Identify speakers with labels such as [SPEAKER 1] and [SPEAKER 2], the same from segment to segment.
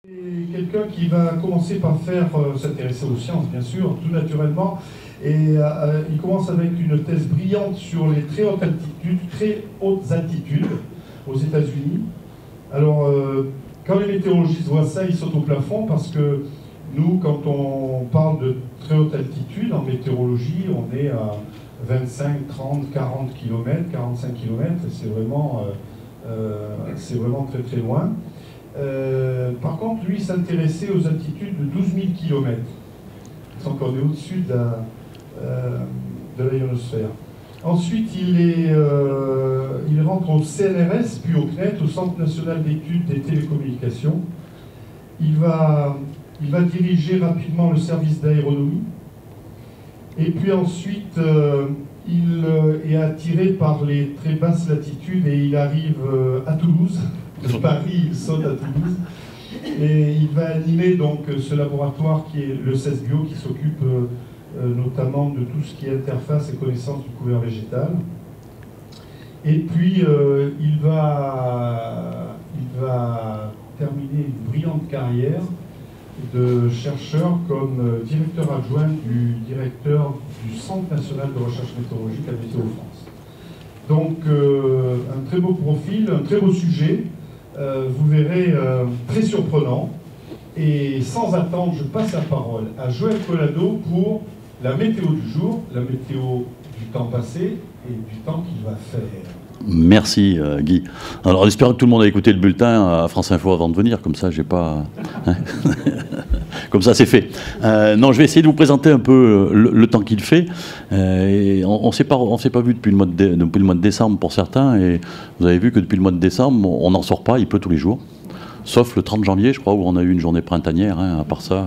[SPEAKER 1] C'est quelqu'un qui va commencer par s'intéresser aux sciences, bien sûr, tout naturellement. Et il commence avec une thèse brillante sur les très hautes altitudes aux États-Unis. Alors, quand les météorologistes voient ça, ils sautent au plafond parce que nous, quand on parle de très haute altitude en météorologie, on est à 25, 30, 40 km, 45 km, c'est vraiment très très loin. Par contre, lui, s'intéressait aux altitudes de 12 000 km. Donc on est au-dessus de la ionosphère. Ensuite, il rentre au CNRS, puis au CNET, au Centre National d'Études des Télécommunications. Il va diriger rapidement le service d'aéronomie. Et puis ensuite, il est attiré par les très basses latitudes et il arrive à Toulouse. De Paris, il saute à Toulouse. Et il va animer donc ce laboratoire qui est le CESBio, qui s'occupe notamment de tout ce qui est interface et connaissance du couvert végétal. Et puis, il va terminer une brillante carrière de chercheur comme directeur adjoint du directeur du Centre national de recherche météorologique à Météo France. Donc, un très beau profil, un très beau sujet. Vous verrez, très surprenant. Et sans attendre, je passe la parole à Joël Collado pour la météo du jour, la météo du temps passé et du temps qu'il va faire.
[SPEAKER 2] Merci Guy. Alors j'espère que tout le monde a écouté le bulletin à France Info avant de venir, comme ça j'ai pas... comme ça c'est fait. Non, je vais essayer de vous présenter un peu le temps qu'il fait. On s'est pas vu depuis le mois de décembre pour certains, et vous avez vu que depuis le mois de décembre, on n'en sort pas, il pleut tous les jours. Sauf le 30 janvier, je crois, où on a eu une journée printanière, hein, à part ça...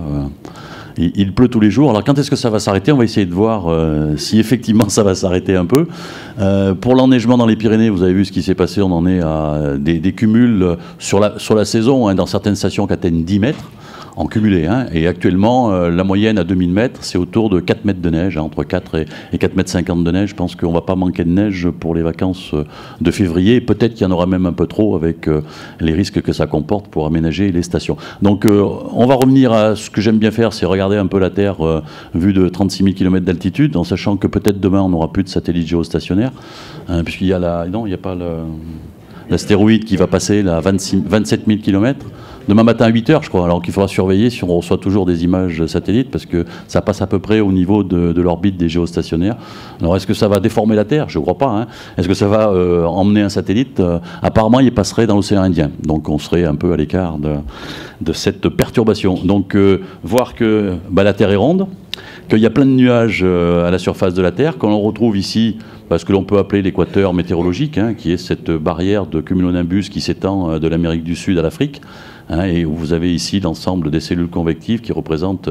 [SPEAKER 2] Il pleut tous les jours. Alors quand est-ce que ça va s'arrêter? On va essayer de voir si effectivement ça va s'arrêter un peu. Pour l'enneigement dans les Pyrénées, vous avez vu ce qui s'est passé. On en est à des cumuls sur la saison, hein, dans certaines stations qui atteignent 10 mètres en cumulé. Hein. Et actuellement, la moyenne à 2000 mètres, c'est autour de 4 mètres de neige, hein, entre 4 et 4 mètres 50 de neige. Je pense qu'on ne va pas manquer de neige pour les vacances de février. Peut-être qu'il y en aura même un peu trop avec les risques que ça comporte pour aménager les stations. Donc on va revenir à ce que j'aime bien faire, c'est regarder un peu la Terre vue de 36 000 km d'altitude, en sachant que peut-être demain on n'aura plus de satellites géostationnaires, hein, puisqu'il y a il n'y a pas l'astéroïde qui va passer à 27 000 km. Demain matin à 8 h, je crois. Alors qu'il faudra surveiller si on reçoit toujours des images satellites, parce que ça passe à peu près au niveau de l'orbite des géostationnaires. Alors est-ce que ça va déformer la Terre? Je ne crois pas. Hein. Est-ce que ça va emmener un satellite? Apparemment, il passerait dans l'océan Indien. Donc on serait un peu à l'écart de cette perturbation. Donc voir que la Terre est ronde, qu'il y a plein de nuages à la surface de la Terre, qu'on retrouve ici ce que l'on peut appeler l'équateur météorologique, hein, qui est cette barrière de cumulonimbus qui s'étend de l'Amérique du Sud à l'Afrique, hein, et où vous avez ici l'ensemble des cellules convectives qui représentent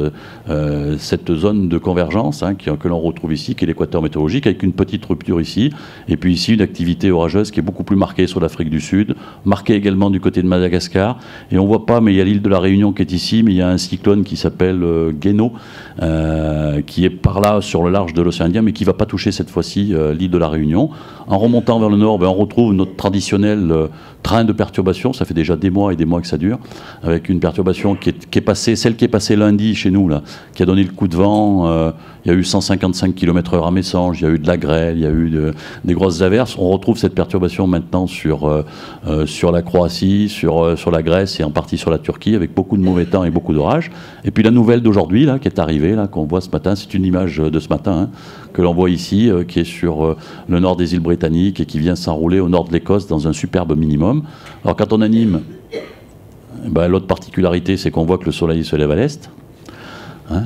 [SPEAKER 2] cette zone de convergence, hein, que l'on retrouve ici, qui est l'équateur météorologique, avec une petite rupture ici, et puis ici une activité orageuse qui est beaucoup plus marquée sur l'Afrique du Sud, marquée également du côté de Madagascar, et on ne voit pas, mais il y a l'île de la Réunion qui est ici, mais il y a un cyclone qui s'appelle Guéno, qui est par là sur le large de l'océan Indien, mais qui ne va pas toucher cette fois-ci l'île de la Réunion. En remontant vers le nord, on retrouve notre traditionnel train de perturbation. Ça fait déjà des mois et des mois que ça dure, avec une perturbation qui est passée, celle qui est passée lundi chez nous, là, qui a donné le coup de vent. Il y a eu 155 km/h à Messanges, il y a eu de la grêle, il y a eu des grosses averses. On retrouve cette perturbation maintenant sur la Croatie, sur la Grèce et en partie sur la Turquie, avec beaucoup de mauvais temps et beaucoup d'orages. Et puis la nouvelle d'aujourd'hui, là, qui est arrivée, là, qu'on voit ce matin, c'est une image de ce matin, hein, que l'on voit ici, qui est sur le nord des îles britanniques et qui vient s'enrouler au nord de l'Écosse dans un superbe minimum. Alors quand on anime, l'autre particularité, c'est qu'on voit que le soleil se lève à l'est. Hein,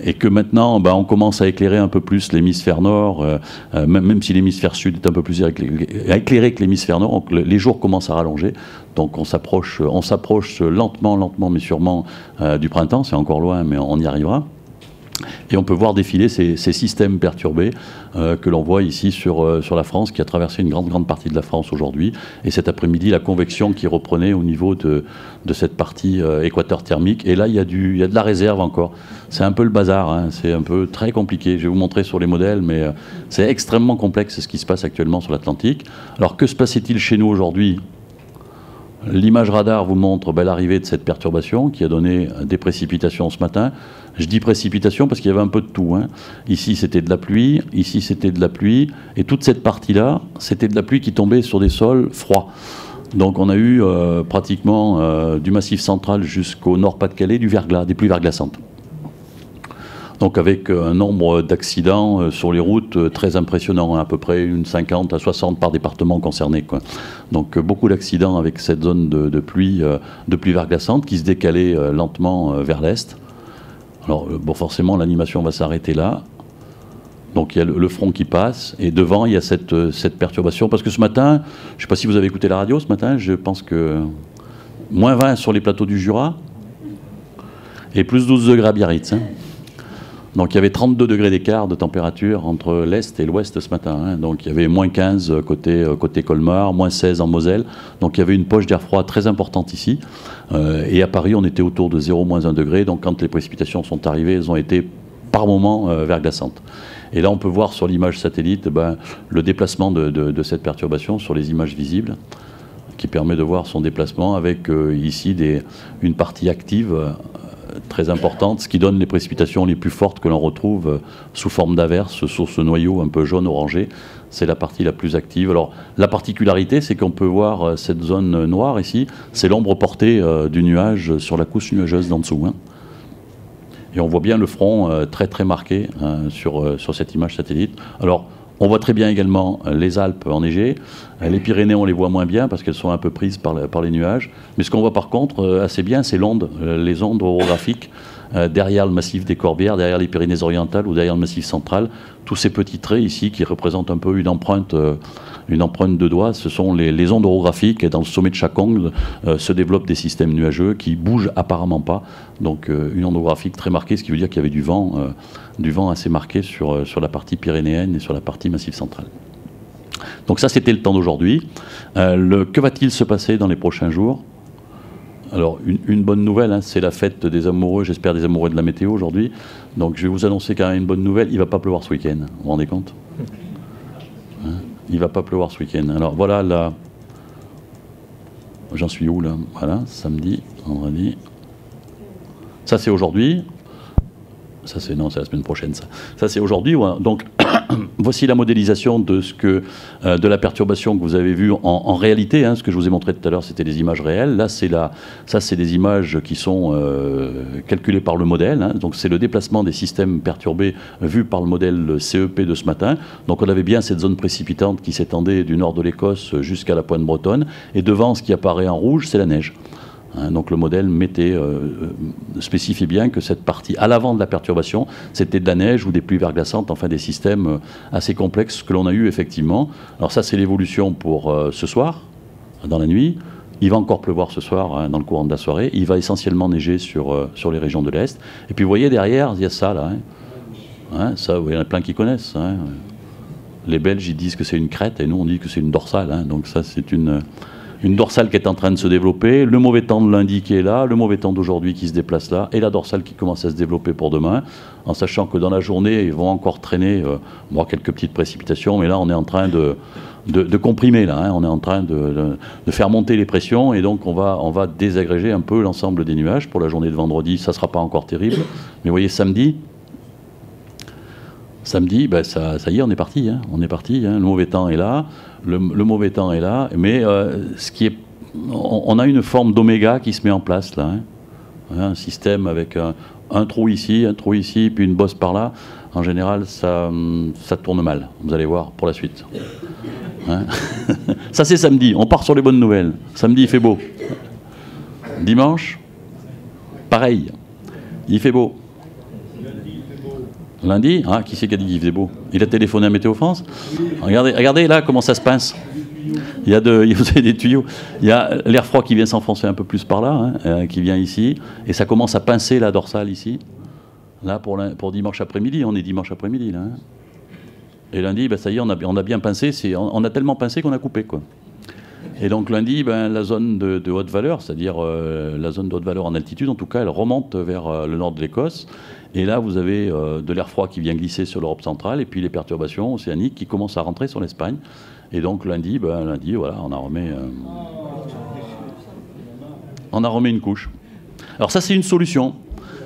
[SPEAKER 2] et que maintenant, on commence à éclairer un peu plus l'hémisphère nord, même si l'hémisphère sud est un peu plus éclairé que l'hémisphère nord, les jours commencent à rallonger, donc on s'approche lentement, mais sûrement du printemps. C'est encore loin, mais on y arrivera. Et on peut voir défiler ces systèmes perturbés que l'on voit ici sur la France, qui a traversé une grande partie de la France aujourd'hui. Et cet après-midi, la convection qui reprenait au niveau de cette partie équateur thermique. Et là, il y a de la réserve encore. C'est un peu le bazar, hein. C'est un peu très compliqué. Je vais vous montrer sur les modèles, mais c'est extrêmement complexe ce qui se passe actuellement sur l'Atlantique. Alors que se passait-il chez nous aujourd'hui? L'image radar vous montre l'arrivée de cette perturbation qui a donné des précipitations ce matin. Je dis précipitations parce qu'il y avait un peu de tout, hein. Ici, c'était de la pluie, ici, c'était de la pluie, et toute cette partie-là, c'était de la pluie qui tombait sur des sols froids. Donc on a eu pratiquement du Massif central jusqu'au Nord-Pas-de-Calais, du verglas, des pluies verglaçantes. Donc avec un nombre d'accidents sur les routes très impressionnant, à peu près une 50 à 60 par département concerné, quoi. Donc beaucoup d'accidents avec cette zone de pluie verglaçante qui se décalait lentement vers l'est. Alors bon, forcément l'animation va s'arrêter là. Donc il y a le front qui passe, et devant il y a cette perturbation. Parce que ce matin, je ne sais pas si vous avez écouté la radio ce matin, je pense que moins 20 sur les plateaux du Jura, et plus 12 degrés à Biarritz, hein. Donc il y avait 32 degrés d'écart de température entre l'Est et l'Ouest ce matin, hein. Donc il y avait moins 15 côté Colmar, moins 16 en Moselle. Donc il y avait une poche d'air froid très importante ici. Et à Paris, on était autour de 0, moins 1 degré. Donc quand les précipitations sont arrivées, elles ont été par moments verglaçantes. Et là, on peut voir sur l'image satellite le déplacement de cette perturbation sur les images visibles, qui permet de voir son déplacement avec ici une partie active très importante, ce qui donne les précipitations les plus fortes que l'on retrouve sous forme d'averses, sur ce noyau un peu jaune-orangé. C'est la partie la plus active. Alors, la particularité, c'est qu'on peut voir cette zone noire ici, c'est l'ombre portée du nuage sur la couche nuageuse d'en dessous, hein. Et on voit bien le front très très marqué sur cette image satellite. Alors, on voit très bien également les Alpes enneigées. Les Pyrénées, on les voit moins bien parce qu'elles sont un peu prises par les nuages. Mais ce qu'on voit par contre assez bien, c'est les ondes orographiques derrière le massif des Corbières, derrière les Pyrénées-Orientales ou derrière le massif central. Tous ces petits traits ici qui représentent un peu une empreinte de doigt, ce sont les ondes orographiques, et dans le sommet de chaque ongle se développent des systèmes nuageux qui bougent apparemment pas. Donc une onde orographique très marquée, ce qui veut dire qu'il y avait du vent assez marqué sur la partie pyrénéenne et sur la partie massif central. Donc ça, c'était le temps d'aujourd'hui. Que va-t-il se passer dans les prochains jours ? Alors, une bonne nouvelle, hein, c'est la fête des amoureux, j'espère des amoureux de la météo aujourd'hui. Donc je vais vous annoncer quand même une bonne nouvelle, il ne va pas pleuvoir ce week-end, vous vous rendez compte, hein? Il ne va pas pleuvoir ce week-end. Alors voilà, là, j'en suis où là? Voilà, samedi, vendredi. Ça c'est aujourd'hui. Ça c'est non, c'est la semaine prochaine ça. Ça c'est aujourd'hui. Ouais. Donc voici la modélisation de de la perturbation que vous avez vue en réalité. Hein, ce que je vous ai montré tout à l'heure, c'était des images réelles. Là c'est des images qui sont calculées par le modèle. Hein. Donc c'est le déplacement des systèmes perturbés vu par le modèle CEP de ce matin. Donc on avait bien cette zone précipitante qui s'étendait du nord de l'Écosse jusqu'à la pointe bretonne. Et devant, ce qui apparaît en rouge, c'est la neige. Donc le modèle spécifiait bien que cette partie à l'avant de la perturbation, c'était de la neige ou des pluies verglaçantes, enfin des systèmes assez complexes que l'on a eu effectivement. Alors ça, c'est l'évolution pour ce soir, dans la nuit. Il va encore pleuvoir ce soir dans le courant de la soirée. Il va essentiellement neiger sur les régions de l'Est. Et puis vous voyez derrière, il y a ça là. Hein, ça, il y en a plein qui connaissent. Hein. Les Belges, ils disent que c'est une crête et nous, on dit que c'est une dorsale. Hein. Donc ça, c'est une dorsale qui est en train de se développer, le mauvais temps de lundi qui est là, le mauvais temps d'aujourd'hui qui se déplace là, et la dorsale qui commence à se développer pour demain, en sachant que dans la journée, ils vont encore traîner quelques petites précipitations, mais là, on est en train de comprimer, là, hein, on est en train de faire monter les pressions, et donc on va désagréger un peu l'ensemble des nuages. Pour la journée de vendredi, ça ne sera pas encore terrible, mais vous voyez, samedi, ça y est, on est parti. Hein, le mauvais temps est là. Le mauvais temps est là. Mais on a une forme d'oméga qui se met en place là. Hein, un système avec un trou ici, puis une bosse par là. En général, ça tourne mal. Vous allez voir pour la suite. Hein. Ça, c'est samedi. On part sur les bonnes nouvelles. Samedi, il fait beau. Dimanche, pareil. Il fait beau. Lundi, qui c'est qui a dit qu'il faisait beau? Il a téléphoné à Météo France. Regardez là comment ça se pince. Vous avez des tuyaux. Il y a l'air froid qui vient s'enfoncer un peu plus par là, hein, qui vient ici, et ça commence à pincer la dorsale ici. Là pour dimanche après-midi, on est dimanche après-midi là. Hein. Et lundi, ça y est, on a bien pincé. On a tellement pincé qu'on a coupé quoi. Et donc lundi, la zone de haute valeur, c'est-à-dire la zone de haute valeur en altitude, en tout cas, elle remonte vers le nord de l'Écosse. Et là, vous avez de l'air froid qui vient glisser sur l'Europe centrale, et puis les perturbations océaniques qui commencent à rentrer sur l'Espagne. Et donc lundi, voilà, on a remis... on a remis une couche. Alors ça, c'est une solution.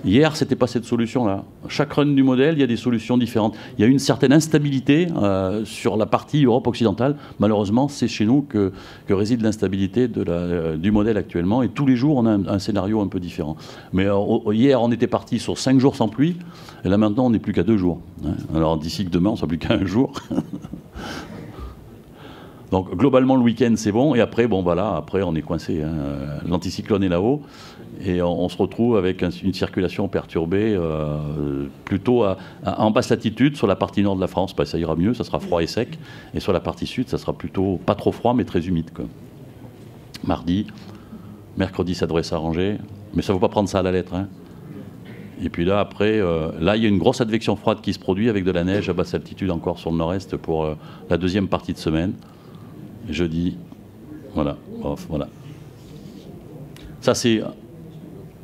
[SPEAKER 2] Hier, c'était pas cette solution-là. Chaque run du modèle, il y a des solutions différentes. Il y a une certaine instabilité sur la partie Europe occidentale. Malheureusement, c'est chez nous que réside l'instabilité du modèle actuellement. Et tous les jours, on a un scénario un peu différent. Mais hier, on était parti sur 5 jours sans pluie. Et là, maintenant, on n'est plus qu'à 2 jours. Alors d'ici que demain, on ne sera plus qu'à 1 jour. Donc globalement, le week-end, c'est bon. Et après, bon, voilà, après, on est coincé. L'anticyclone est là-haut. Et on se retrouve avec une circulation perturbée plutôt en basse latitude. Sur la partie nord de la France, ça ira mieux, ça sera froid et sec. Et sur la partie sud, ça sera plutôt pas trop froid, mais très humide, quoi. Mardi, mercredi, ça devrait s'arranger. Mais ça ne faut pas prendre ça à la lettre. Et puis là, après, là, il y a une grosse advection froide qui se produit avec de la neige à basse altitude encore sur le nord-est pour la deuxième partie de semaine. Jeudi, voilà. Voilà. Ça, c'est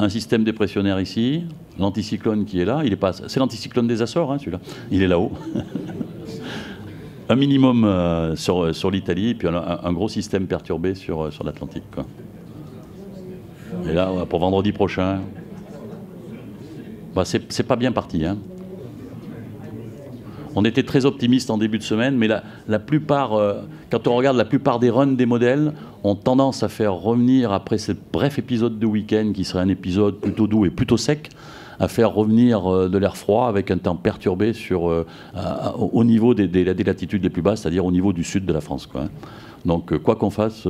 [SPEAKER 2] un système dépressionnaire ici, l'anticyclone qui est là, c'est l'anticyclone des Açores, celui-là, il est là-haut. Un minimum sur l'Italie, puis un gros système perturbé sur l'Atlantique. Et là, pour vendredi prochain, c'est pas bien parti. On était très optimiste en début de semaine, mais la plupart, quand on regarde la plupart des runs des modèles, ont tendance à faire revenir, après ce bref épisode de week-end, qui serait un épisode plutôt doux et plutôt sec, à faire revenir de l'air froid avec un temps perturbé au niveau des latitudes les plus basses, c'est-à-dire au niveau du sud de la France, quoi. Donc quoi qu'on fasse,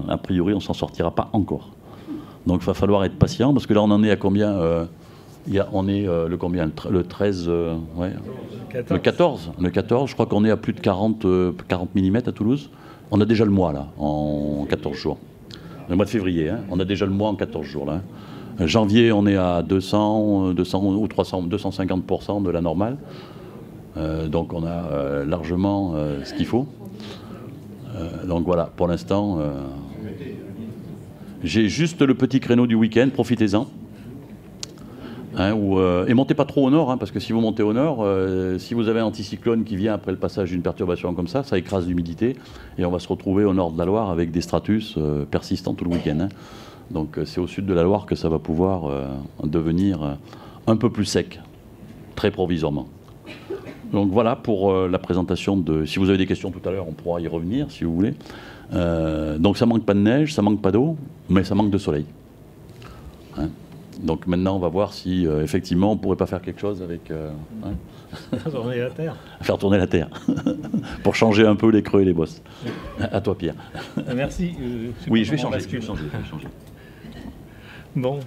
[SPEAKER 2] a priori, on ne s'en sortira pas encore. Donc il va falloir être patient, parce que là, on en est à combien on est le combien? Le 13 ouais. Le 14. Le 14, je crois qu'on est à plus de 40 mm à Toulouse. On a déjà le mois, là, en 14 jours. Le mois de février, on a déjà le mois en 14 jours, là. Janvier, on est à 200 ou 300, 250% de la normale. Donc on a largement ce qu'il faut. Donc voilà, pour l'instant, j'ai juste le petit créneau du week-end, profitez-en. Et montez pas trop au nord, parce que si vous montez au nord, si vous avez un anticyclone qui vient après le passage d'une perturbation comme ça écrase l'humidité et on va se retrouver au nord de la Loire avec des stratus persistants tout le week-end. Donc c'est au sud de la Loire que ça va pouvoir devenir un peu plus sec, très provisoirement. Donc voilà pour la présentation de... Si vous avez des questions tout à l'heure, on pourra y revenir si vous voulez. Donc ça manque pas de neige, ça manque pas d'eau, mais ça manque de soleil. Donc maintenant, on va voir si effectivement on ne pourrait pas faire quelque chose avec...
[SPEAKER 3] Faire tourner la Terre.
[SPEAKER 2] Faire tourner la Terre. Pour changer un peu les creux et les bosses. À toi, Pierre.
[SPEAKER 3] Merci.
[SPEAKER 2] Oui, je vais changer.
[SPEAKER 3] Bon,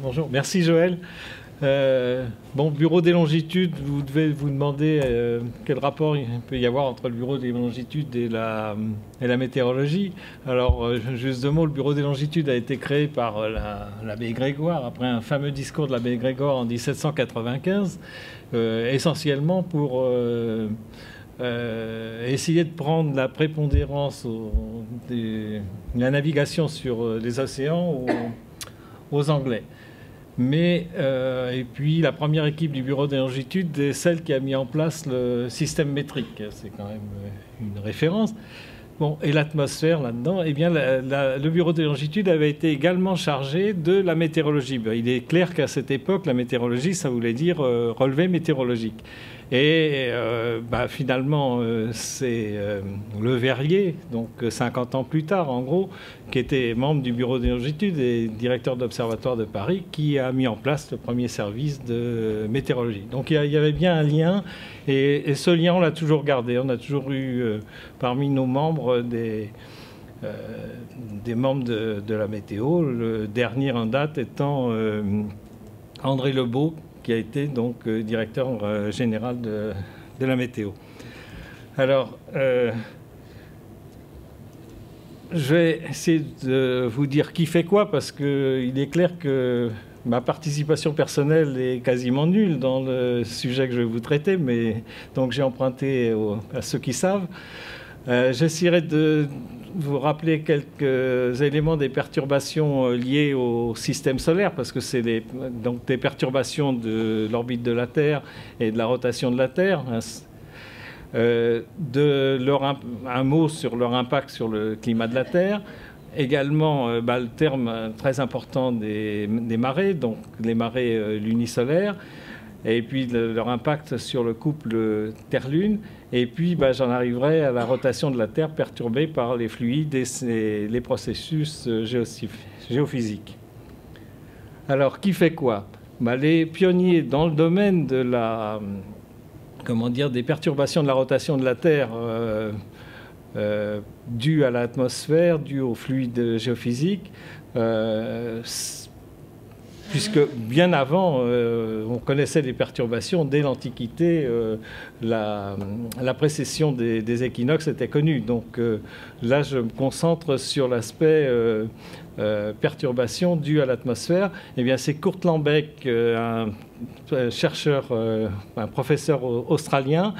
[SPEAKER 3] bonjour. Merci, Joël. Bon, bureau des longitudes, vous devez vous demander quel rapport il peut y avoir entre le bureau des longitudes et la météorologie. Alors, juste 2 mots, le bureau des longitudes a été créé par l'abbé Grégoire, après un fameux discours de l'abbé Grégoire en 1795, essentiellement pour essayer de prendre la prépondérance de la navigation sur les océans aux Anglais. Mais, et puis, la première équipe du bureau des longitudes est celle qui a mis en place le système métrique. C'est quand même une référence. Bon, et l'atmosphère là-dedans, eh bien, le bureau des longitudes avait été également chargé de la météorologie. Il est clair qu'à cette époque, la météorologie, ça voulait dire relevé météorologique. Et finalement, c'est Le Verrier, donc 50 ans plus tard, en gros, qui était membre du bureau des longitudes et directeur d'observatoire de Paris, qui a mis en place le premier service de météorologie. Donc il y avait bien un lien, et ce lien, on l'a toujours gardé. On a toujours eu parmi nos membres des membres de la météo, le dernier en date étant André Lebeau, qui a été donc directeur général de la météo. Alors, je vais essayer de vous dire qui fait quoi, parce qu'il est clair que ma participation personnelle est quasiment nulle dans le sujet que je vais vous traiter, mais donc j'ai emprunté à ceux qui savent. J'essaierai de vous rappeler quelques éléments des perturbations liées au système solaire, parce que c'est donc des perturbations de l'orbite de la Terre et de la rotation de la Terre. Un mot sur leur impact sur le climat de la Terre, également le terme très important des marées, donc les marées lunisolaires, et puis leur impact sur le couple Terre-Lune. Et puis j'en arriverai à la rotation de la Terre perturbée par les fluides et les processus géophysiques. Alors, qui fait quoi? Les pionniers dans le domaine de des perturbations de la rotation de la Terre dues à l'atmosphère, dues aux fluides géophysiques, puisque bien avant, on connaissait les perturbations dès l'Antiquité, la précession des équinoxes était connue. Donc là, je me concentre sur l'aspect perturbation due à l'atmosphère. Eh bien, c'est Kurt Lambeck, un chercheur, un professeur australien,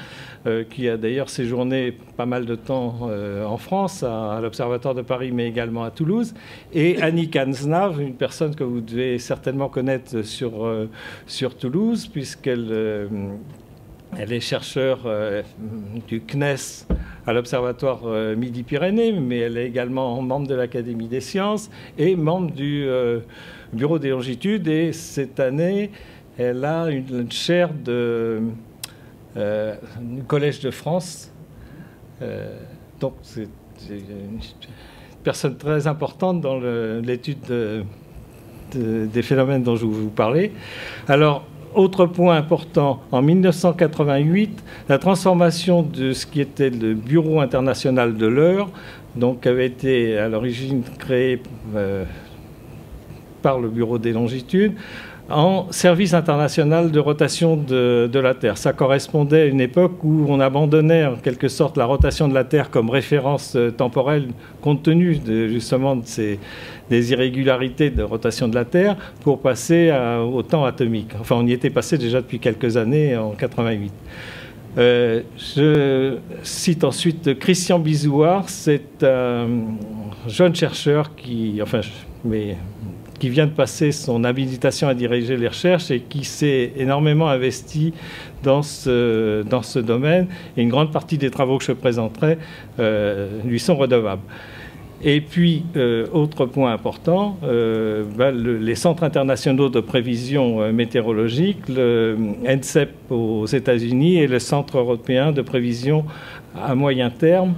[SPEAKER 3] qui a d'ailleurs séjourné pas mal de temps en France, à l'Observatoire de Paris, mais également à Toulouse, et Annick Ansnav, une personne que vous devez certainement connaître sur Toulouse, puisqu'elle elle est chercheure du CNES à l'Observatoire Midi-Pyrénées, mais elle est également membre de l'Académie des sciences et membre du Bureau des longitudes. Et cette année, elle a une chaire du Collège de France. Donc, c'est une personne très importante dans l'étude des phénomènes dont je vous parlais. Alors, autre point important, en 1988, la transformation de ce qui était le Bureau international de l'heure, donc avait été à l'origine créé par le Bureau des longitudes, en service international de rotation de la Terre. Ça correspondait à une époque où on abandonnait en quelque sorte la rotation de la Terre comme référence temporelle, compte tenu justement des irrégularités de rotation de la Terre, pour passer au temps atomique. Enfin, on y était passé déjà depuis quelques années, en 88. Je cite ensuite Christian Bizouard, c'est un jeune chercheur qui vient de passer son habilitation à diriger les recherches et qui s'est énormément investi dans ce domaine. Et une grande partie des travaux que je présenterai lui sont redevables. Et puis, autre point important, les centres internationaux de prévision météorologique, le NCEP aux États-Unis et le Centre européen de prévision à moyen terme,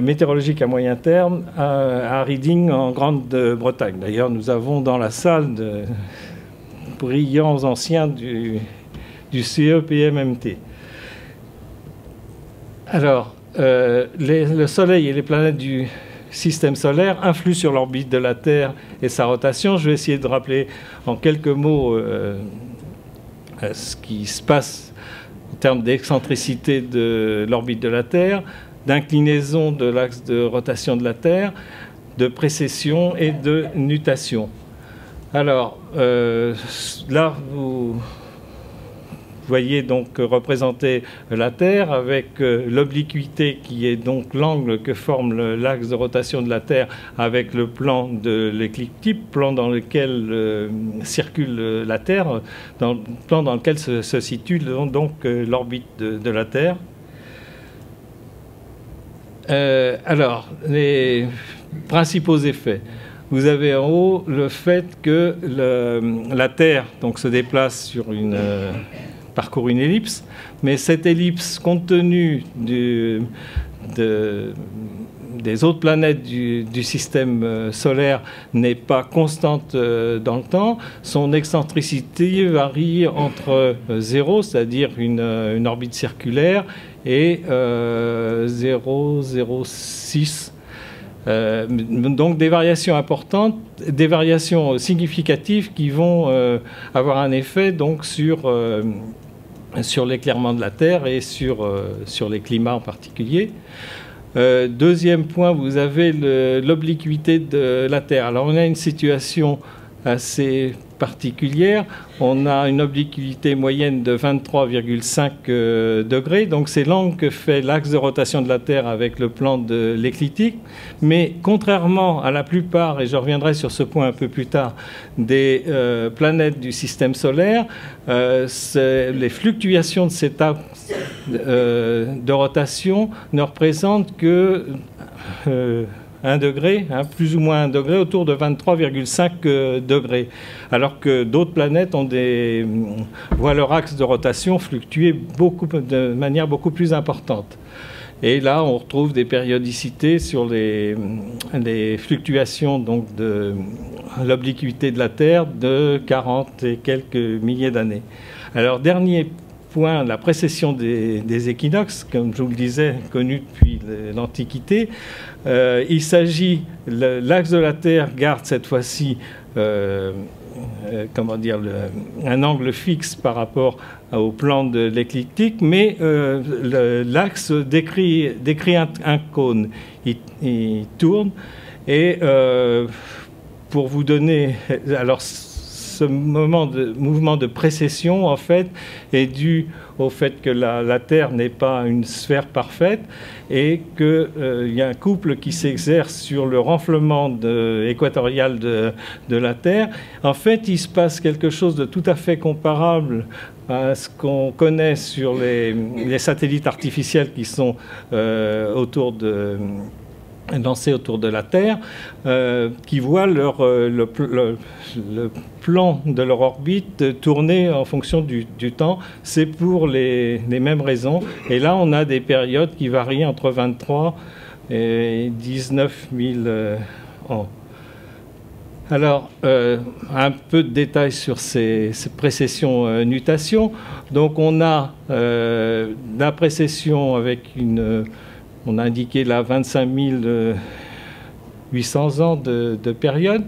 [SPEAKER 3] météorologique à moyen terme, à Reading en Grande-Bretagne. D'ailleurs, nous avons dans la salle de brillants anciens du CEPMMT. Alors, le Soleil et les planètes du système solaire influent sur l'orbite de la Terre et sa rotation. Je vais essayer de rappeler en quelques mots ce qui se passe en termes d'excentricité de l'orbite de la Terre, d'inclinaison de l'axe de rotation de la Terre, de précession et de nutation. Alors, là, vous voyez donc représenter la Terre avec l'obliquité qui est donc l'angle que forme l'axe de rotation de la Terre avec le plan de l'écliptique, plan dans lequel circule la Terre, plan dans lequel se situe donc l'orbite de la Terre. Alors, les principaux effets. Vous avez en haut le fait que la Terre donc, se déplace sur parcourt une ellipse, mais cette ellipse, compte tenu des autres planètes du système solaire, n'est pas constante dans le temps. Son excentricité varie entre 0, c'est-à-dire une orbite circulaire, et 0,06. Donc des variations importantes, des variations significatives qui vont avoir un effet donc sur l'éclairement de la Terre et sur les climats en particulier. Deuxième point, vous avez l'obliquité de la Terre. Alors on a une situation assez particulière. On a une obliquité moyenne de 23,5 degrés. Donc c'est l'angle que fait l'axe de rotation de la Terre avec le plan de l'écliptique. Mais contrairement à la plupart, et je reviendrai sur ce point un peu plus tard, des planètes du système solaire, les fluctuations de cet axe de rotation ne représentent que 1 degré, hein, plus ou moins 1 degré, autour de 23,5 degrés. Alors que d'autres planètes voient leur axe de rotation fluctuer de manière beaucoup plus importante. Et là, on retrouve des périodicités sur les fluctuations donc, de l'obliquité de la Terre de 40 et quelques milliers d'années. Alors, dernier point, la précession des équinoxes, comme je vous le disais, connu depuis l'Antiquité. Il s'agit, l'axe de la Terre garde cette fois-ci un angle fixe par rapport au plan de l'écliptique, mais l'axe décrit un cône. Il tourne et pour vous donner... Alors, ce mouvement de précession, en fait, est dû au fait que la Terre n'est pas une sphère parfaite et qu'il y a un couple qui s'exerce sur le renflement équatorial de la Terre. En fait, il se passe quelque chose de tout à fait comparable à ce qu'on connaît sur les satellites artificiels qui sont lancés autour de la Terre, qui voient le plan de leur orbite tourner en fonction du temps. C'est pour les mêmes raisons. Et là, on a des périodes qui varient entre 23 et 19 000 ans. Alors, un peu de détails sur ces précessions-nutations. Donc, on a la précession avec on a indiqué là 25 800 ans de période.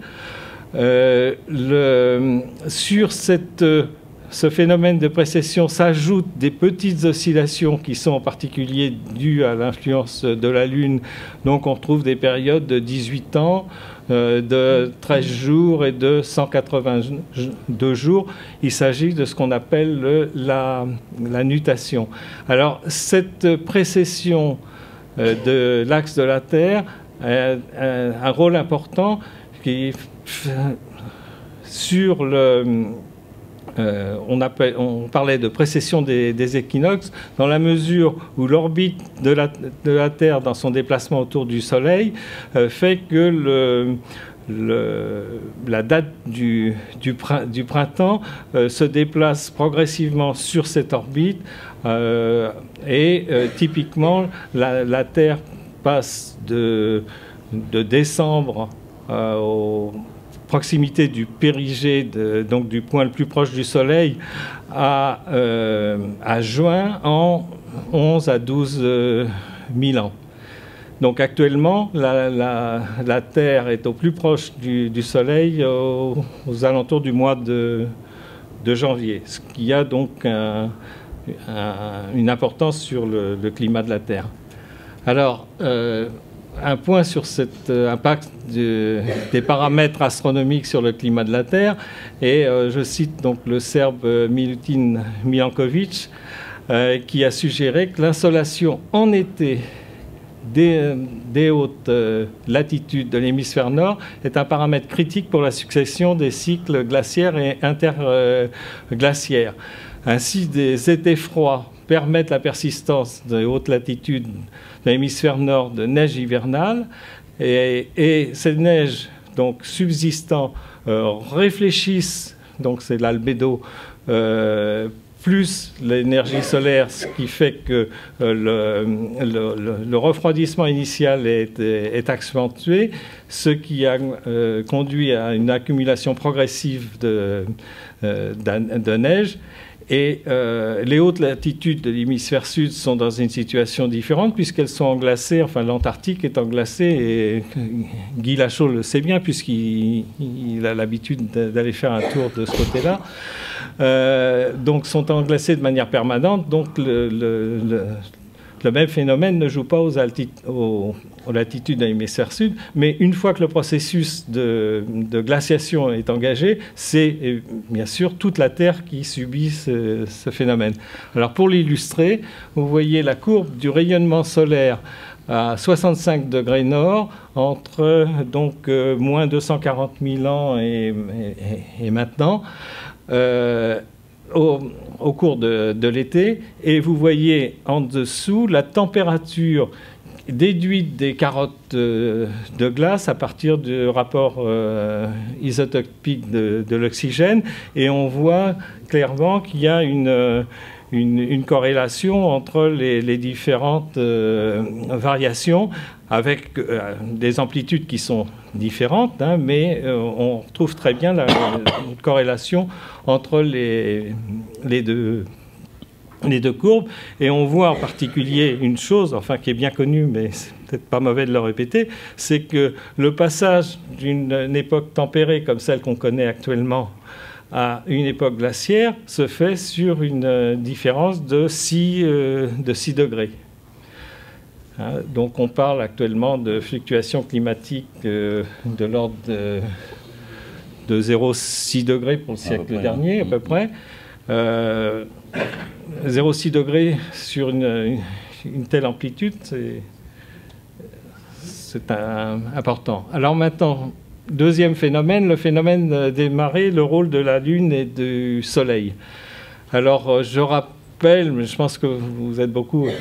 [SPEAKER 3] Sur ce phénomène de précession s'ajoutent des petites oscillations qui sont en particulier dues à l'influence de la Lune. Donc on retrouve des périodes de 18 ans, de 13 jours et de 182 jours. Il s'agit de ce qu'on appelle la nutation. Alors cette précession de l'axe de la Terre a un rôle important sur on parlait de précession des équinoxes, dans la mesure où l'orbite de la Terre dans son déplacement autour du Soleil fait que la date du printemps se déplace progressivement sur cette orbite et typiquement la Terre passe de décembre aux proximité du périgée, donc du point le plus proche du Soleil, à juin en 11 à 12 000 ans. Donc actuellement, la Terre est au plus proche du Soleil aux alentours du mois de janvier, ce qui a donc une importance sur le climat de la Terre. Alors, un point sur cet impact des paramètres astronomiques sur le climat de la Terre, et je cite donc le Serbe Milutin Milankovic, qui a suggéré que l'insolation en été des hautes latitudes de l'hémisphère nord est un paramètre critique pour la succession des cycles glaciaires et interglaciaires. Ainsi, des étés froids permettent la persistance des hautes latitudes de l'hémisphère nord de neige hivernale, et ces neiges donc subsistant réfléchissent, donc c'est l'albédo, plus l'énergie solaire, ce qui fait que le refroidissement initial est accentué, ce qui a conduit à une accumulation progressive de neige. Et les hautes latitudes de l'hémisphère sud sont dans une situation différente puisqu'elles sont englacées, enfin l'Antarctique est englacée, et Guy Lachaud le sait bien puisqu'il a l'habitude d'aller faire un tour de ce côté-là. Donc sont englacées de manière permanente, donc le même phénomène ne joue pas aux latitudes de l'hémisphère sud, mais une fois que le processus de glaciation est engagé, c'est bien sûr toute la Terre qui subit ce phénomène. Alors pour l'illustrer, vous voyez la courbe du rayonnement solaire à 65 degrés nord, entre donc moins 240 000 ans et maintenant, au cours de l'été, et vous voyez en dessous la température déduite des carottes de glace à partir du rapport isotopique de l'oxygène, et on voit clairement qu'il y a une corrélation entre les différentes variations, avec des amplitudes qui sont différentes, hein, mais on retrouve très bien la corrélation entre les deux courbes. Et on voit en particulier une chose, enfin qui est bien connue, mais c'est peut-être pas mauvais de le répéter, c'est que le passage d'une époque tempérée comme celle qu'on connaît actuellement à une époque glaciaire se fait sur une différence de 6 degrés. Hein, donc on parle actuellement de fluctuations climatiques de l'ordre de 0,6 degrés pour le siècle dernier, à peu près. 0,6 degrés sur une telle amplitude, c'est important. Alors maintenant, deuxième phénomène, le phénomène des marées, le rôle de la Lune et du Soleil. Alors je rappelle, mais je pense que vous êtes beaucoup à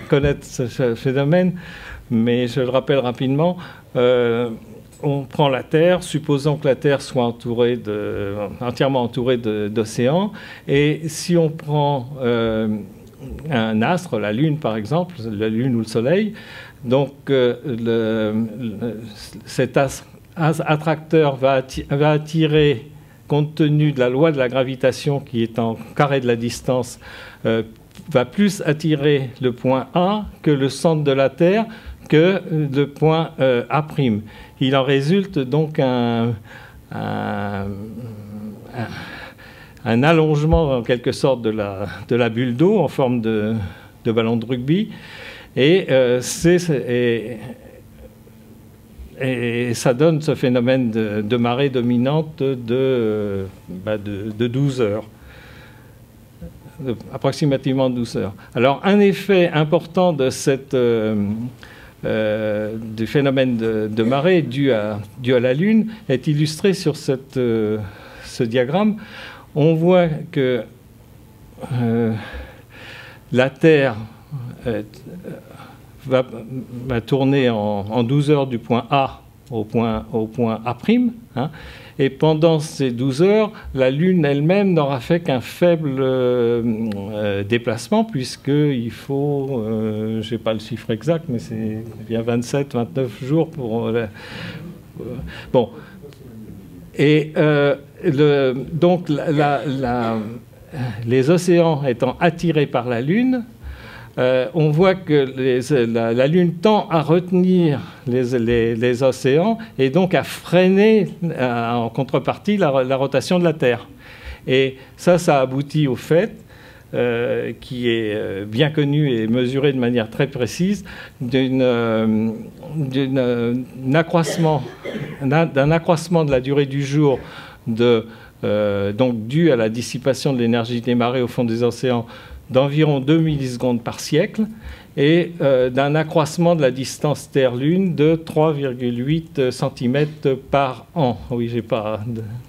[SPEAKER 3] connaître ce phénomène, mais je le rappelle rapidement. On prend la Terre, supposons que la Terre soit entièrement entourée d'océans, et si on prend un astre, la Lune par exemple, la Lune ou le Soleil, donc cet attracteur va attirer, compte tenu de la loi de la gravitation qui est en carré de la distance, va plus attirer le point A que le centre de la Terre, que le point A'. Il en résulte donc un allongement en quelque sorte de la bulle d'eau en forme de ballon de rugby, et ça donne ce phénomène de marée dominante de 12 heures. Approximativement 12 heures. Alors un effet important de du phénomène de marée dû à la Lune est illustré sur ce diagramme. On voit que la Terre va tourner en 12 heures du point A au point A', hein, et pendant ces 12 heures, la Lune elle-même n'aura fait qu'un faible déplacement, puisqu'il faut, je n'ai pas le chiffre exact, mais c'est bien 27, 29 jours pour... bon. Et donc, les océans étant attirés par la Lune, on voit que la Lune tend à retenir les océans et donc à freiner en contrepartie la rotation de la Terre. Et ça aboutit au fait, qui est bien connu et mesuré de manière très précise, d'un accroissement de la durée du jour donc dû à la dissipation de l'énergie des marées au fond des océans d'environ 2 millisecondes par siècle, et d'un accroissement de la distance Terre-Lune de 3,8 cm par an. Oui, je n'ai pas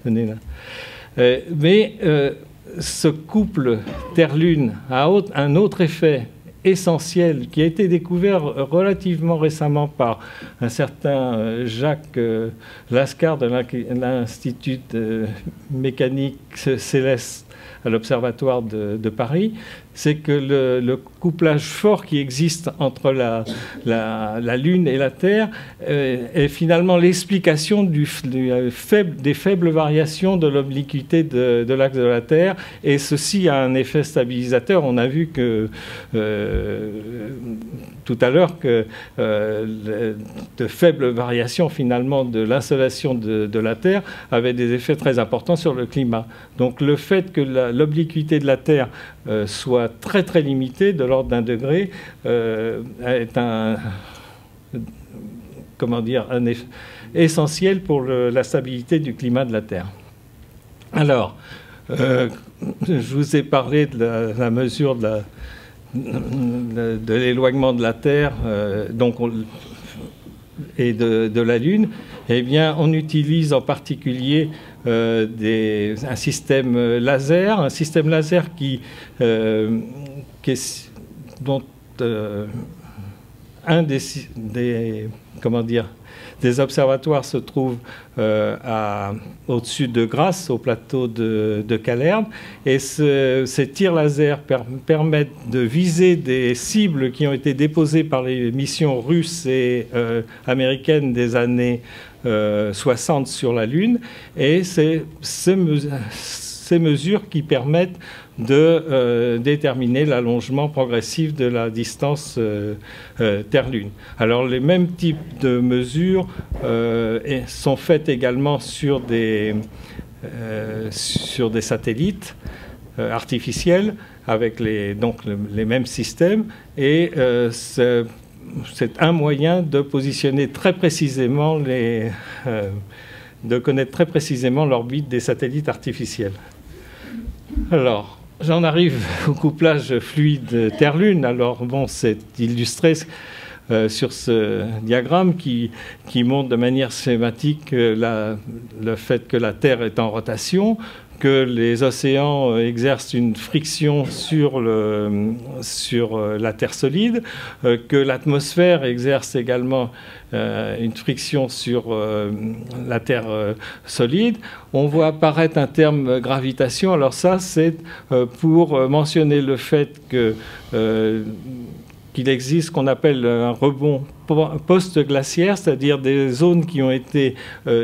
[SPEAKER 3] donné là. Mais ce couple Terre-Lune a un autre effet essentiel qui a été découvert relativement récemment par un certain Jacques Lascar de l'Institut de mécanique céleste à l'Observatoire de Paris, c'est que le couplage fort qui existe entre la Lune et la Terre est finalement l'explication des faibles variations de l'obliquité de l'axe de la Terre, et ceci a un effet stabilisateur. On a vu que tout à l'heure que de faibles variations finalement de l'insolation de la Terre avaient des effets très importants sur le climat. Donc le fait que l'obliquité de la Terre soit très très limitée, de l'ordre d'1 degré, est un effet essentiel pour la stabilité du climat de la Terre. Alors, je vous ai parlé de la mesure de l'éloignement de la Terre et de la Lune. Eh bien, on utilise en particulier un système laser, dont un comment dire, des observatoires se trouve au-dessus de Grasse, au plateau de Calerne, et ces tirs laser permettent de viser des cibles qui ont été déposées par les missions russes et américaines des années 60 sur la Lune, et c'est ces mesures qui permettent de déterminer l'allongement progressif de la distance Terre-Lune. Alors les mêmes types de mesures sont faites également sur des satellites artificiels avec les mêmes systèmes, et c'est un moyen de positionner très précisément de connaître très précisément l'orbite des satellites artificiels. Alors, j'en arrive au couplage fluide Terre-Lune. Alors, bon, c'est illustré sur ce diagramme qui montre de manière schématique le fait que la Terre est en rotation, que les océans exercent une friction sur la Terre solide, que l'atmosphère exerce également une friction sur la Terre solide. On voit apparaître un terme gravitation. Alors ça, c'est pour mentionner le fait qu'il existe ce qu'on appelle un rebond post-glaciaire, c'est-à-dire des zones qui ont été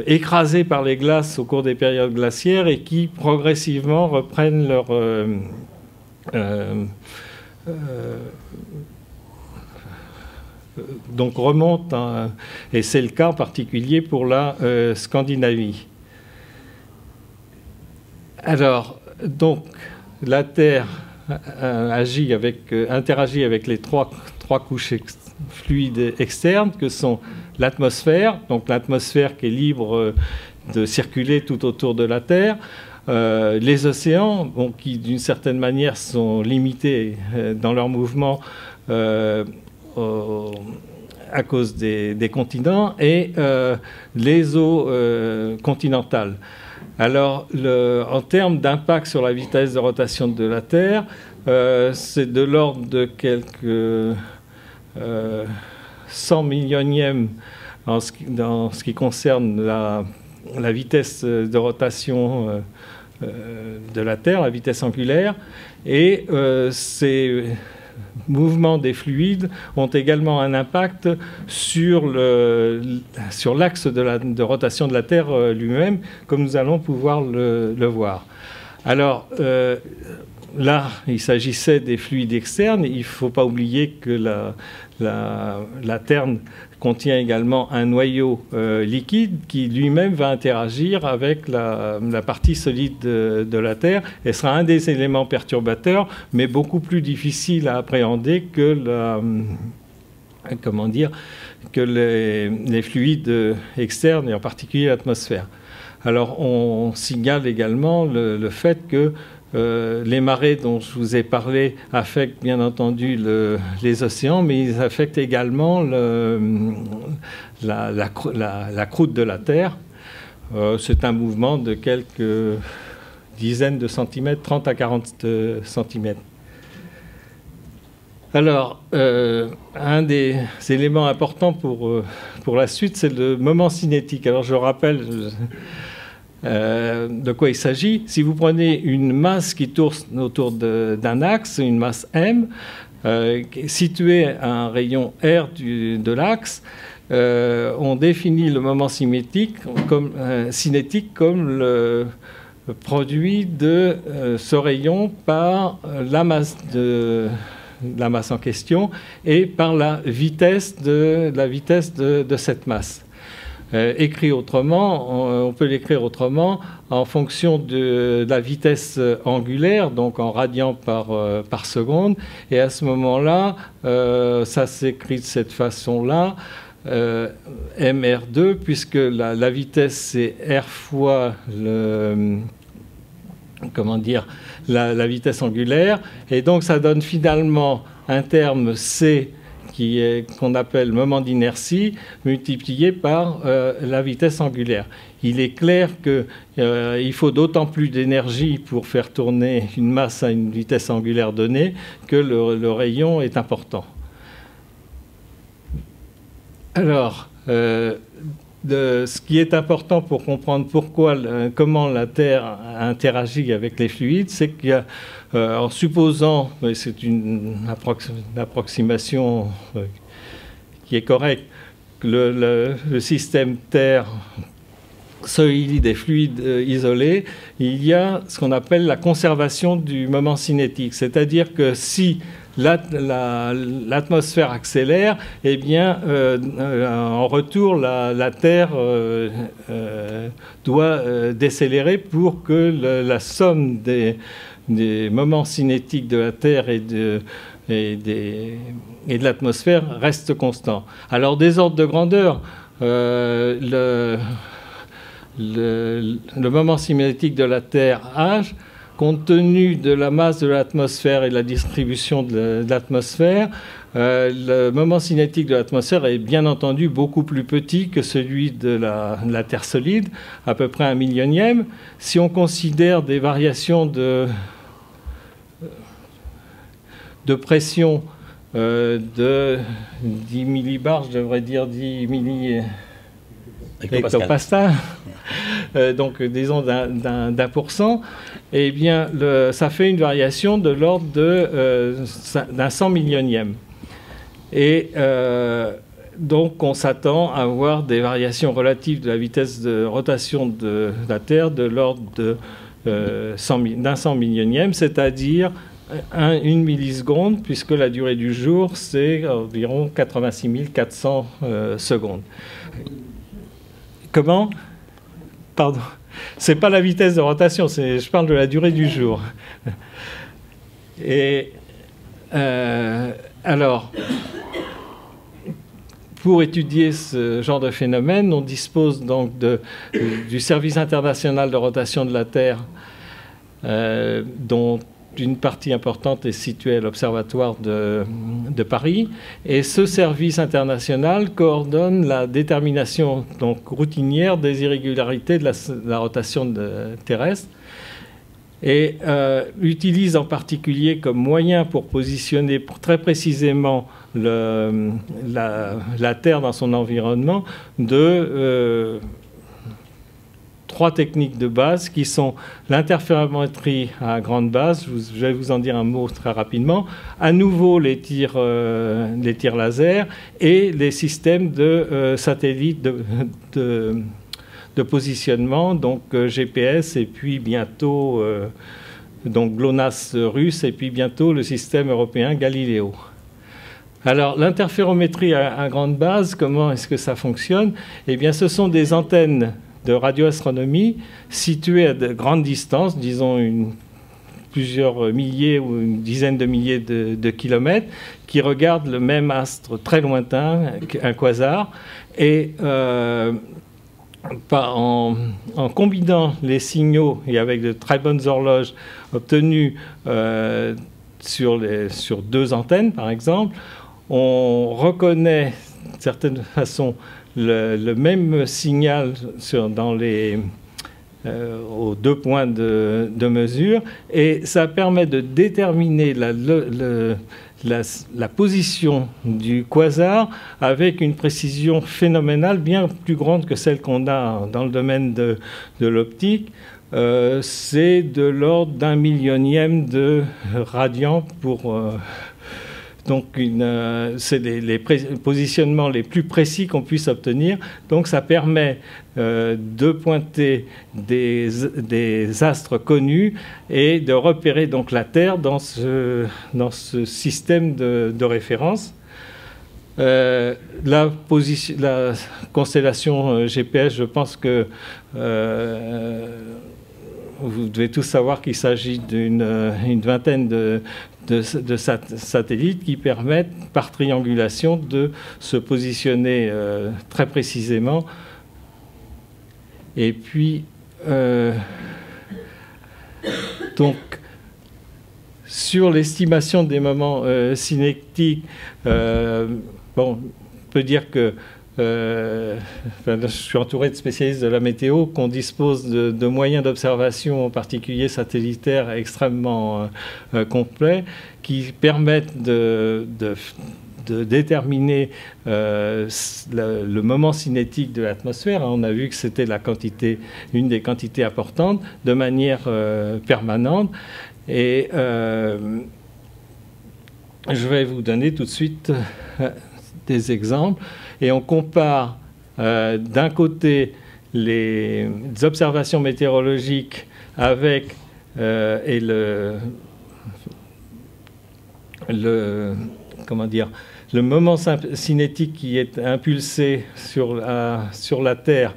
[SPEAKER 3] écrasées par les glaces au cours des périodes glaciaires et qui progressivement reprennent leur donc remontent, et c'est le cas en particulier pour la Scandinavie. Alors, donc, la Terre interagit avec les trois couches fluides externes que sont l'atmosphère, donc l'atmosphère qui est libre de circuler tout autour de la Terre, les océans, bon, qui d'une certaine manière sont limités dans leur mouvement à cause des continents, et les eaux continentales. Alors, en termes d'impact sur la vitesse de rotation de la Terre, c'est de l'ordre de quelques 100 millionièmes dans ce qui concerne la vitesse de rotation de la Terre, la vitesse angulaire, et ces mouvements des fluides ont également un impact sur l'axe de rotation de la Terre lui-même, comme nous allons pouvoir le voir. Alors, là, il s'agissait des fluides externes. Il ne faut pas oublier que la Terre contient également un noyau liquide qui lui-même va interagir avec la partie solide de la Terre et sera un des éléments perturbateurs, mais beaucoup plus difficile à appréhender que les fluides externes, et en particulier l'atmosphère. Alors, on signale également le fait que les marées dont je vous ai parlé affectent bien entendu les océans, mais ils affectent également la croûte de la Terre. C'est un mouvement de quelques dizaines de centimètres, 30 à 40 centimètres. Alors, un des éléments importants pour la suite, c'est le moment cinétique. Alors, je rappelle de quoi il s'agit. Si vous prenez une masse qui tourne autour d'un axe, une masse M, située à un rayon R de l'axe, on définit le moment cinétique comme le produit de ce rayon par la masse en question et par la vitesse de cette masse. Écrit autrement, on peut l'écrire autrement en fonction de la vitesse angulaire, donc en radians par seconde. Et à ce moment-là, ça s'écrit de cette façon-là, mr2, puisque la vitesse c'est r fois la vitesse angulaire. Et donc ça donne finalement un terme c qu'on appelle moment d'inertie, multiplié par la vitesse angulaire. Il est clair qu'il faut d'autant plus d'énergie pour faire tourner une masse à une vitesse angulaire donnée que le rayon est important. Alors, ce qui est important pour comprendre comment la Terre interagit avec les fluides, c'est qu'il y a, en supposant, c'est une approximation qui est correcte, que le système Terre solide et fluide isolé, il y a ce qu'on appelle la conservation du moment cinétique. C'est-à-dire que si l'atmosphère accélère, eh bien, en retour, la Terre doit décélérer pour que la somme des moments cinétiques de la Terre et de l'atmosphère reste constant. Alors, des ordres de grandeur, le moment cinétique de la Terre H, compte tenu de la masse de l'atmosphère et de la distribution de l'atmosphère, le moment cinétique de l'atmosphère est bien entendu beaucoup plus petit que celui de la Terre solide, à peu près 1 millionième. Si on considère des variations de pression de 10 millibars, je devrais dire 10 hectopascal, donc disons d'un %, eh bien, ça fait une variation de l'ordre d'un 100 millionième. Et donc, on s'attend à avoir des variations relatives de la vitesse de rotation de la Terre de l'ordre d'un 100 millionième, c'est-à-dire une milliseconde, puisque la durée du jour, c'est environ 86 400 secondes. Comment? Pardon. C'est pas la vitesse de rotation, je parle de la durée du jour. Et alors, pour étudier ce genre de phénomène, on dispose donc du Service international de rotation de la Terre, dont une partie importante est située à l'Observatoire de Paris. Et ce service international coordonne la détermination donc, routinière des irrégularités de la rotation terrestre et utilise en particulier comme moyen pour positionner très précisément la Terre dans son environnement trois techniques de base qui sont l'interférométrie à grande base, je vais vous en dire un mot très rapidement, à nouveau les tirs laser et les systèmes de satellites de positionnement, donc GPS et puis bientôt donc GLONASS russe et puis bientôt le système européen Galileo. Alors, l'interférométrie à grande base, comment est-ce que ça fonctionne? Eh bien, ce sont des antennes de radioastronomie situées à de grandes distances, disons plusieurs milliers ou une dizaine de milliers de kilomètres, qui regardent le même astre très lointain, un quasar, et en combinant les signaux et avec de très bonnes horloges obtenues sur deux antennes, par exemple, on reconnaît d'une certaine façon le même signal aux deux points de mesure, et ça permet de déterminer la position du quasar avec une précision phénoménale, bien plus grande que celle qu'on a dans le domaine de l'optique. C'est de l'ordre d'un millionième de radian pour... Donc, c'est les positionnements les plus précis qu'on puisse obtenir. Donc, ça permet de pointer des astres connus et de repérer donc la Terre dans ce système de référence. La constellation GPS, je pense que vous devez tous savoir qu'il s'agit d'une vingtaine de satellites qui permettent, par triangulation, de se positionner très précisément. Et puis, donc, sur l'estimation des moments cinétiques, bon, on peut dire que je suis entouré de spécialistes de la météo, qu'on dispose de moyens d'observation, en particulier satellitaires, extrêmement complets, qui permettent de de déterminer le moment cinétique de l'atmosphère. On a vu que c'était une des quantités importantes, de manière permanente. Et je vais vous donner tout de suite des exemples. Et on compare d'un côté les observations météorologiques avec le moment cinétique qui est impulsé sur la Terre,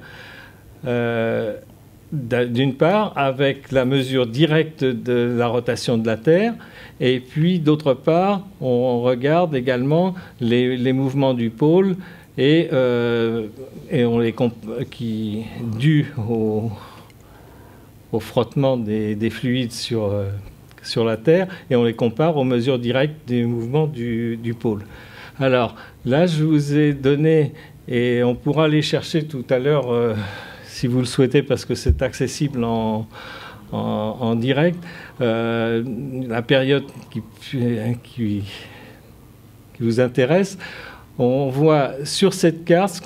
[SPEAKER 3] d'une part, avec la mesure directe de la rotation de la Terre, et puis d'autre part, on regarde également les mouvements du pôle et dus au frottement des fluides sur la Terre, et on les compare aux mesures directes des mouvements du pôle. Alors là, je vous ai donné, et on pourra aller chercher tout à l'heure, si vous le souhaitez, parce que c'est accessible en direct, la période qui vous intéresse. On voit sur cette carte,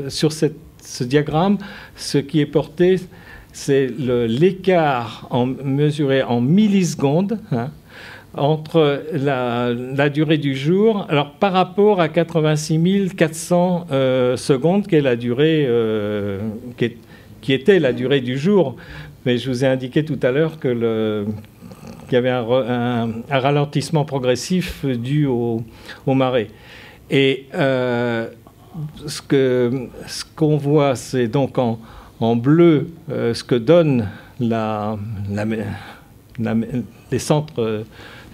[SPEAKER 3] sur ce diagramme, ce qui est porté, c'est l'écart mesuré en millisecondes, hein, entre la durée du jour, alors par rapport à 86 400 secondes, qui est la durée, qui était la durée du jour. Mais je vous ai indiqué tout à l'heure qu'il y avait un ralentissement progressif dû aux marées. Et ce qu'on voit, c'est donc en bleu ce que donnent les centres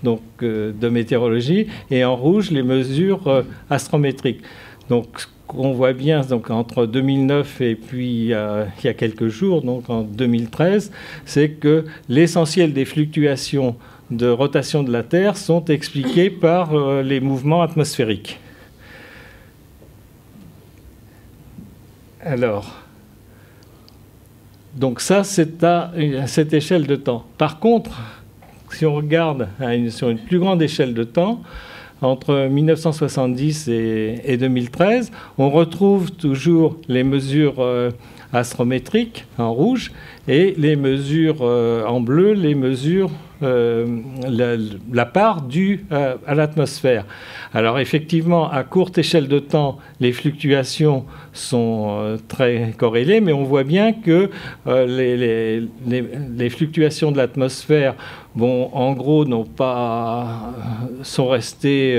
[SPEAKER 3] donc, de météorologie, et en rouge les mesures astrométriques. Donc ce qu'on voit bien donc, entre 2009 et puis il y a quelques jours, donc en 2013, c'est que l'essentiel des fluctuations de rotation de la Terre sont expliquées par les mouvements atmosphériques. Alors, donc ça, c'est à cette échelle de temps. Par contre, si on regarde sur une plus grande échelle de temps, entre 1970 et 2013, on retrouve toujours les mesures astrométriques en rouge et les mesures en bleu, les mesures, la part due à l'atmosphère. Alors effectivement, à courte échelle de temps, les fluctuations sont très corrélées, mais on voit bien que les fluctuations de l'atmosphère, bon, en gros, sont restées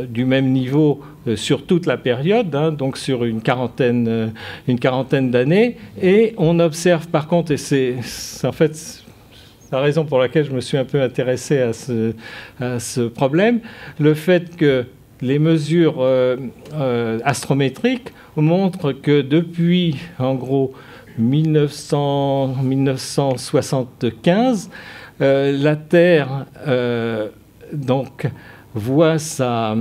[SPEAKER 3] du même niveau sur toute la période, hein, donc sur une quarantaine d'années. Et on observe par contre, et c'est en fait la raison pour laquelle je me suis un peu intéressé à ce problème, le fait que les mesures astrométriques montrent que depuis, en gros, 1975, la Terre donc, voit sa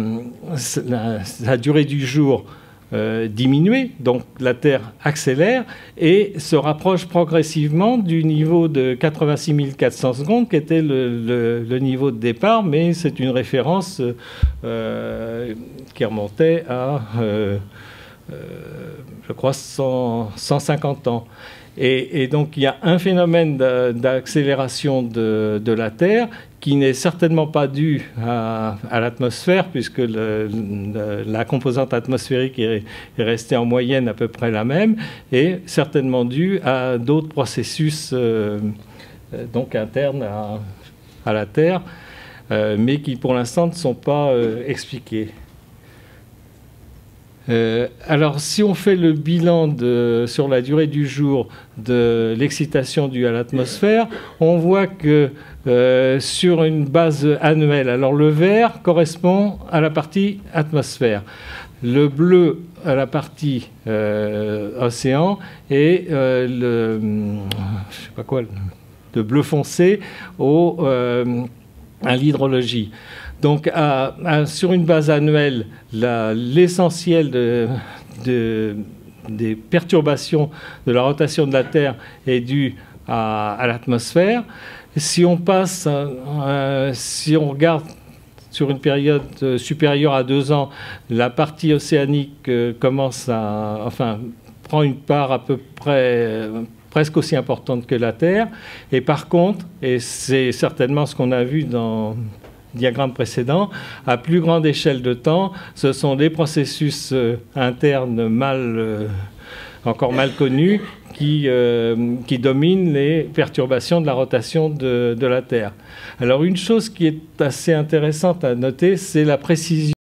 [SPEAKER 3] durée du jour diminuer, donc la Terre accélère et se rapproche progressivement du niveau de 86 400 secondes qui était le niveau de départ, mais c'est une référence qui remontait à, je crois, 150 ans. Et donc il y a un phénomène d'accélération de la Terre qui n'est certainement pas dû à l'atmosphère, puisque la composante atmosphérique est restée en moyenne à peu près la même, et certainement dû à d'autres processus donc internes à la Terre, mais qui pour l'instant ne sont pas expliqués. Alors, si on fait le bilan sur la durée du jour de l'excitation due à l'atmosphère, on voit que sur une base annuelle, alors le vert correspond à la partie atmosphère, le bleu à la partie océan et le bleu foncé à l'hydrologie. Donc, sur une base annuelle, l'essentiel des perturbations de la rotation de la Terre est dû à l'atmosphère. Si on regarde sur une période supérieure à 2 ans, la partie océanique prend une part à peu près presque aussi importante que la Terre. Et par contre, et c'est certainement ce qu'on a vu dans le diagramme précédent, à plus grande échelle de temps, ce sont des processus internes encore mal connus qui dominent les perturbations de la rotation de la Terre. Alors une chose qui est assez intéressante à noter, c'est la précision